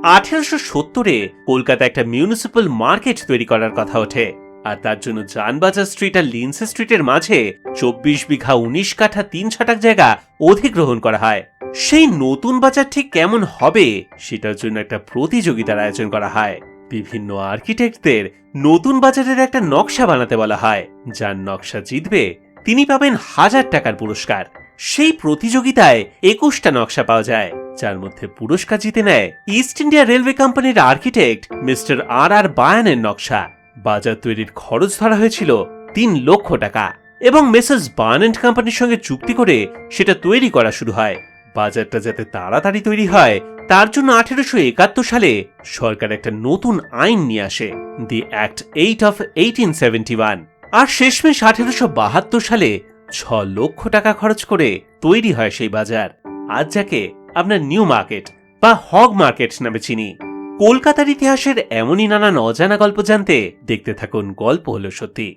1870-এ কলকাতা একটা municipal market তৈরি করার কথা ওঠে, আর তার জন্য জানবাজার স্ট্রিট আর লিন্সে স্ট্রিটের মাঝে 24 বিঘা 19 কাঠা 3 ছটাক জায়গা অধিগ্রহণ করা হয়। সেই নতুন বাজার ঠিক কেমন হবে সেটার জন্য একটা প্রতিযোগিতার আয়োজন করা হয়। বিভিন্ন আর্কিটেক্টদের নতুন বাজারের একটা নকশা বানাতে বলা হয়। যার নকশা জিতবে তিনি পাবেন 1000 টাকার পুরস্কার। সেই প্রতিযোগিতায় 21টা নকশা পাওয়া যায়, যার মধ্যে পুরস্কার জিতে নেয় ইস্ট ইন্ডিয়া রেলওয়ে কোম্পানির আর্কিটেক্ট মিস্টার আর বায়ানের নকশা। বাজার তৈরির খরচ ধরা হয়েছিল 3 লক্ষ টাকা এবং মেসার্স বায়ান এন্ড কোম্পানির সঙ্গে চুক্তি করে সেটা তৈরি করা শুরু হয়। বাজারটা যাতে তাড়াতাড়ি তৈরি হয় তার জন্য 1871 সালে সরকার একটা নতুন আইন নিয়ে আসে, দি অ্যাক্ট 8 অফ 1871। আর শেষমেশ 1872 সালে 6 লক্ষ টাকা খরচ করে তৈরি হয় সেই বাজার, আজ যাকে আমরা নিউ মার্কেট বা হগ মার্কেট নামে চিনি। কলকাতার ইতিহাসের এমনই নানান অজানা গল্প জানতে দেখতে থাকুন গল্প হলো সত্যি।